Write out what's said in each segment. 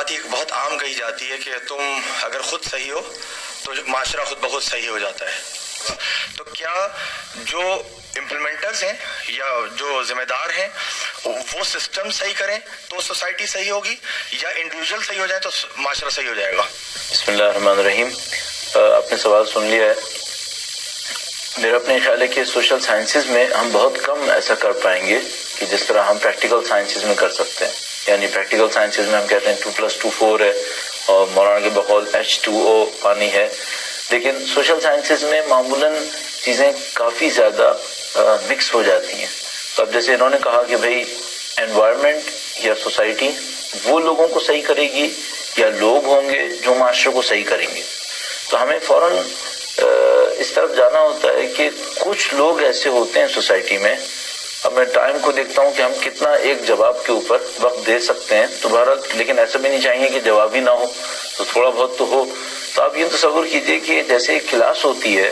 بات یہ بہت عام کہی جاتی ہے کہ تم اگر خود صحیح ہو تو معاشرہ خود بخود صحیح ہو جاتا ہے. تو کیا جو امپلیمنٹرز ہیں یا جو ذمہ دار ہیں وہ سسٹم صحیح کریں تو سوسائٹی صحیح ہوگی، یا انڈیویجول صحیح ہو جائیں تو معاشرہ صحیح ہو جائے گا؟ بسم اللہ الرحمن الرحیم. آپ نے سوال سن لیا ہے. میرا اپنے خیال ہے کہ سوشل سائنسز میں ہم بہت کم ایسا کر پائیں گے کہ جس طرح ہم پریکٹیکل سائنسز میں کر سکتے ہیں. یعنی پریکٹیکل سائنسز میں ہم کہتے ہیں 2+2 4 ہے اور مولانا کے بقول H2O پانی ہے. لیکن سوشل سائنسز میں معمولاً چیزیں کافی زیادہ مکس ہو جاتی ہیں. تو اب جیسے انہوں نے کہا کہ بھئی انوائرمنٹ یا سوسائٹی وہ لوگوں کو صحیح کرے گی یا لوگ ہوں گے جو معاشرے کو صحیح کریں گے. تو ہمیں فوراً اس طرف جانا ہوتا ہے کہ کچھ لوگ ایسے ہوتے ہیں سوسائٹی میں. اب میں ٹائم کو دیکھتا ہوں کہ ہم کتنا ایک جواب کے اوپر وقت دے سکتے ہیں. دوبارہ لیکن ایسا بھی نہیں چاہیے کہ جواب ہی نہ ہو، تو تھوڑا بہت تو ہو. تو آپ یہ تصور کیجئے کہ جیسے ایک کلاس ہوتی ہے،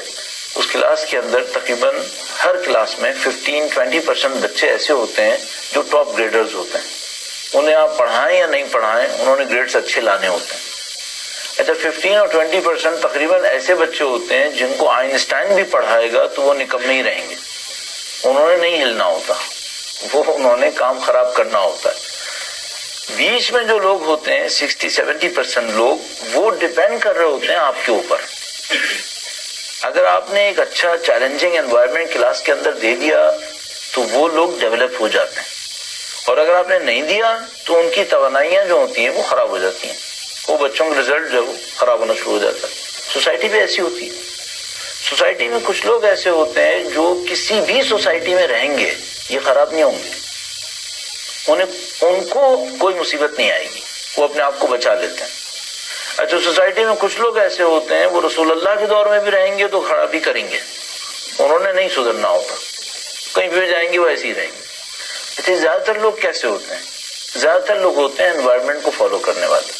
اس کلاس کے اندر تقریباً ہر کلاس میں 15-20% بچے ایسے ہوتے ہیں جو ٹاپ گریڈرز ہوتے ہیں. انہیں آپ پڑھائیں یا نہیں پڑھائیں انہوں نے گریڈز اچھے لانے ہوتے ہیں. اچھا 15 اور 20% تقریباً ایسے بچے ہوتے ہیں جن کو آئنسٹائن بھی پڑھائے گا تو وہ نکمے ہی رہیں گے. انہوں نے نہیں ہلنا ہوتا، انہوں نے کام خراب کرنا ہوتا ہے. بیچ میں جو لوگ ہوتے ہیں 60-70% لوگ وہ ڈیپینڈ کر رہے ہوتے ہیں آپ کے اوپر. اگر آپ نے ایک اچھا چیلنجنگ انوائرمنٹ کلاس کے اندر دے دیا تو وہ لوگ ڈیولپ ہو جاتے ہیں، اور اگر آپ نے نہیں دیا تو ان کی توانائیاں جو ہوتی ہیں وہ خراب ہو جاتی ہیں. وہ بچوں کا رزلٹ جو ہے وہ خراب ہونا شروع ہو جاتا ہے. سوسائٹی بھی ایسی ہوتی ہے. سوسائٹی میں کچھ لوگ ایسے ہوتے ہیں جو کسی بھی سوسائٹی میں رہیں گے یہ خراب نہیں ہوں گے، ان کو کوئی مصیبت نہیں آئے گی، وہ اپنے آپ کو بچا لیتے ہیں. اچھا سوسائٹی میں کچھ لوگ ایسے ہوتے ہیں وہ رسول اللہ کے دور میں بھی رہیں گے تو خرابی کریں گے، انہوں نے نہیں سدھرنا ہوتا، کہیں بھی جائیں گے وہ ایسے ہی رہیں گے. اچھا زیادہ تر لوگ کیسے ہوتے ہیں؟ زیادہ تر لوگ ہوتے ہیں انوائرمنٹ کو فالو کرنے والے.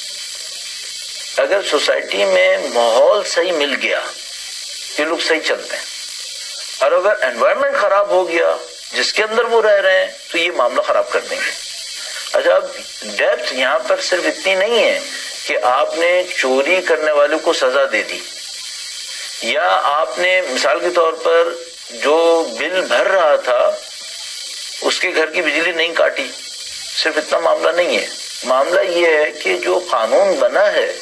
اگر سوسائٹی میں ماحول صحیح مل گیا یہ لوگ صحیح چلتے ہیں، اور اگر انوائرمنٹ خراب ہو گیا جس کے اندر وہ رہ رہے ہیں تو یہ معاملہ خراب کر دیں گے. اچھا اب ڈیپتھ یہاں پر صرف اتنی نہیں ہے کہ آپ نے چوری کرنے والے کو سزا دے دی، یا آپ نے مثال کے طور پر جو بل بھر رہا تھا اس کے گھر کی بجلی نہیں کاٹی. صرف اتنا معاملہ نہیں ہے. معاملہ یہ ہے کہ جو قانون بنا ہے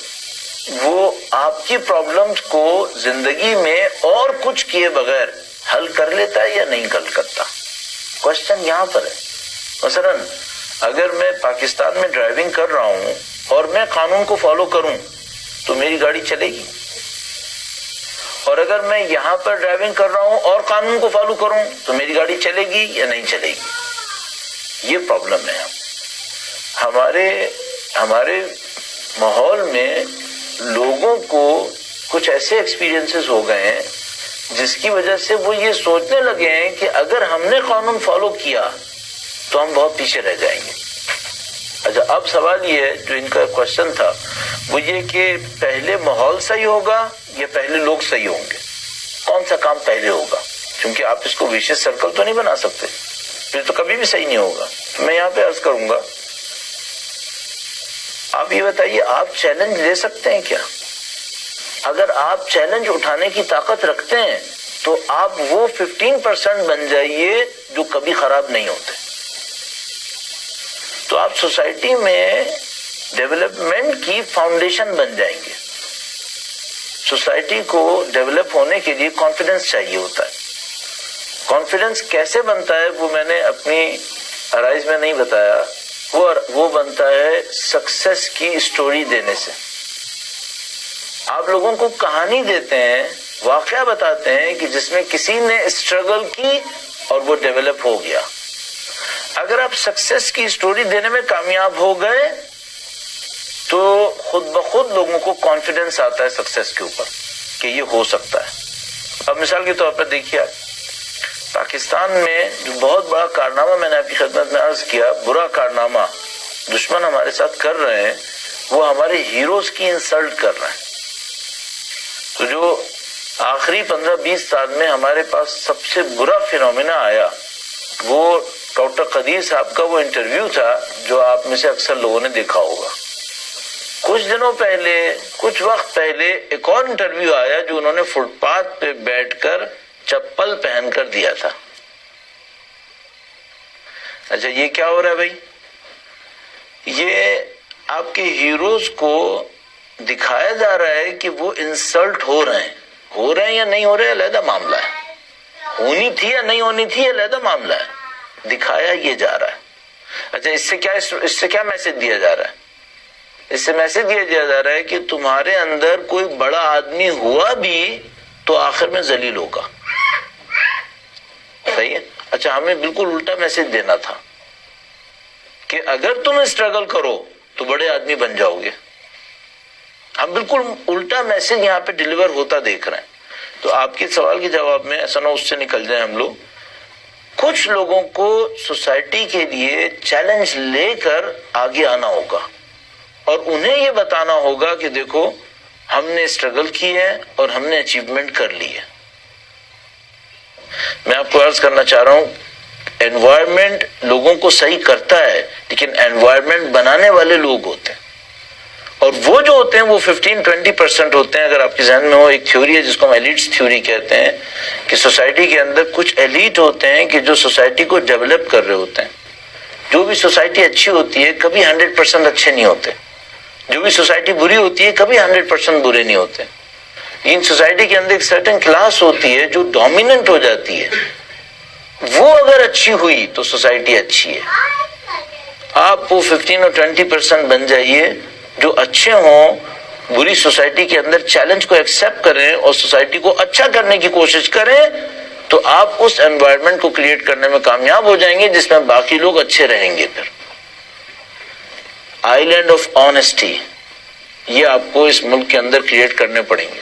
وہ آپ کی پرابلمز کو زندگی میں اور کچھ کیے بغیر حل کر لیتا ہے یا نہیں حل کرتا. کوشچن یہاں پر ہے. مثلا اگر میں پاکستان میں ڈرائیونگ کر رہا ہوں اور میں قانون کو فالو کروں تو میری گاڑی چلے گی، اور اگر میں یہاں پر ڈرائیونگ کر رہا ہوں اور قانون کو فالو کروں تو میری گاڑی چلے گی یا نہیں چلے گی. یہ پرابلم ہے. ہمارے ماحول میں لوگوں کو کچھ ایسے ایکسپیرینسز ہو گئے ہیں جس کی وجہ سے وہ یہ سوچنے لگے ہیں کہ اگر ہم نے قانون فالو کیا تو ہم بہت پیچھے رہ جائیں گے. اچھا اب سوال یہ ہے جو ان کا کوشچن تھا وہ یہ کہ پہلے ماحول صحیح ہوگا یا پہلے لوگ صحیح ہوں گے، کون سا کام پہلے ہوگا؟ کیونکہ آپ اس کو ویشیس سرکل تو نہیں بنا سکتے، پھر تو کبھی بھی صحیح نہیں ہوگا. میں یہاں پہ عرض کروں گا آپ یہ بتائیے آپ چیلنج لے سکتے ہیں کیا؟ اگر آپ چیلنج اٹھانے کی طاقت رکھتے ہیں تو آپ وہ 15% بن جائیے جو کبھی خراب نہیں ہوتے. تو آپ سوسائٹی میں ڈیولپمنٹ کی فاؤنڈیشن بن جائیں گے. سوسائٹی کو ڈیولپ ہونے کے لیے کانفیڈنس چاہیے ہوتا ہے. کانفیڈنس کیسے بنتا ہے وہ میں نے اپنی آرائز میں نہیں بتایا. وہ بنتا ہے سکسیس کی اسٹوری دینے سے. آپ لوگوں کو کہانی دیتے ہیں، واقعہ بتاتے ہیں کہ جس میں کسی نے اسٹرگل کی اور وہ ڈیولپ ہو گیا. اگر آپ سکسیس کی اسٹوری دینے میں کامیاب ہو گئے تو خود بخود لوگوں کو کانفیڈنس آتا ہے سکسیس کے اوپر کہ یہ ہو سکتا ہے. اب مثال کے طور پر دیکھیے پاکستان میں جو بہت بڑا کارنامہ میں نے آپ کی خدمت میں عرض کیا، برا کارنامہ دشمن ہمارے ساتھ کر رہے ہیں، وہ ہمارے ہیروز کی انسلٹ کر رہے ہیں. تو جو آخری 15-20 سال میں ہمارے پاس سب سے برا فینومینا آیا وہ ڈاکٹر قدیر صاحب کا وہ انٹرویو تھا جو آپ میں سے اکثر لوگوں نے دیکھا ہوگا. کچھ دنوں پہلے، کچھ وقت پہلے ایک اور انٹرویو آیا جو انہوں نے فٹ پاتھ پہ بیٹھ کر چپل پہن کر دیا تھا. اچھا یہ کیا ہو رہا ہے بھائی؟ یہ آپ کے ہیروز کو دکھایا جا رہا ہے کہ وہ انسلٹ ہو رہے ہیں یا نہیں ہو رہے علیحدہ معاملہ ہے، ہونی تھی یا نہیں ہونی تھی علیحدہ معاملہ ہے، دکھایا یہ جا رہا ہے. اچھا اس سے کیا میسج دیا جا رہا ہے؟ اس سے میسج دیا جا رہا ہے کہ تمہارے اندر کوئی بڑا آدمی ہوا بھی تو آخر میں ذلیل ہوگا. صحیح ہے؟ اچھا ہمیں بالکل الٹا میسج دینا تھا کہ اگر تم اسٹرگل کرو تو بڑے آدمی بن جاؤ گے. ہم بالکل الٹا میسج یہاں پہ ڈیلیور ہوتا دیکھ رہے ہیں. تو آپ کے سوال کے جواب میں ایسا نہ اس سے نکل جائیں ہم لوگ. کچھ لوگوں کو سوسائٹی کے لیے چیلنج لے کر آگے آنا ہوگا اور انہیں یہ بتانا ہوگا کہ دیکھو ہم نے اسٹرگل کی ہے اور ہم نے اچیومنٹ کر لی ہے. میں آپ کو عرض کرنا چاہ رہا ہوں انوائرمنٹ لوگوں کو صحیح کرتا ہے لیکن انوائرمنٹ بنانے والے لوگ ہوتے ہیں اور وہ جو ہوتے ہیں وہ 15-20% ہوتے ہیں. اگر آپ کے ذہن میں ہو ایک تھیوری ہے جس کو ہم ایلیٹس تھیوری کہتے ہیں کہ سوسائٹی کے اندر کچھ ایلیٹ ہوتے ہیں کہ جو سوسائٹی کو ڈیولپ کر رہے ہوتے ہیں. جو بھی سوسائٹی اچھی ہوتی ہے کبھی 100% اچھے نہیں ہوتے، جو بھی سوسائٹی بری ہوتی ہے کبھی 100% برے نہیں ہوتے. ان سوسائٹی کے اندر ایک سرٹن کلاس ہوتی ہے جو ڈومیننٹ ہو جاتی ہے، وہ اگر اچھی ہوئی تو سوسائٹی اچھی ہے. آپ وہ 15 اور 20% بن جائیے جو اچھے ہوں، بری سوسائٹی کے اندر چیلنج کو ایکسیپٹ کریں اور سوسائٹی کو اچھا کرنے کی کوشش کریں تو آپ اس انوائرمنٹ کو کریٹ کرنے میں کامیاب ہو جائیں گے جس میں باقی لوگ اچھے رہیں گے. پھر آئی لینڈ آف آنیسٹی یہ آپ کو اس ملک کے اندر کریٹ کرنے پڑیں گے.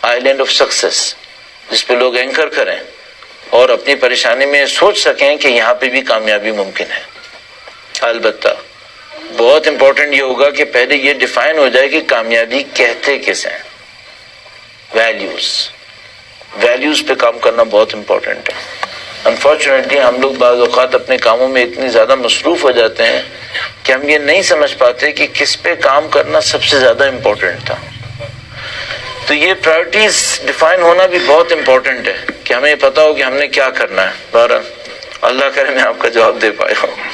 آئی لینڈ آف سکسیس جس پہ لوگ اینکر کریں اور اپنی پریشانی میں سوچ سکیں کہ یہاں پہ بھی کامیابی ممکن ہے. البتہ بہت امپورٹنٹ یہ ہوگا کہ پہلے یہ ڈیفائن ہو جائے کہ کامیابی کہتے کس ہیں. ویلیوز پہ کام کرنا بہت امپورٹنٹ ہے. انفارچونیٹلی ہم لوگ بعض اوقات اپنے کاموں میں اتنی زیادہ مصروف ہو جاتے ہیں کہ ہم یہ نہیں سمجھ پاتے کہ کس پہ کام کرنا سب سے زیادہ امپورٹنٹ تھا. تو یہ پرائرٹیز ڈیفائن ہونا بھی بہت امپورٹنٹ ہے کہ ہمیں پتا ہو کہ ہم نے کیا کرنا ہے. بہرحال اللہ کرے میں آپ کا جواب دے پایا ہوں.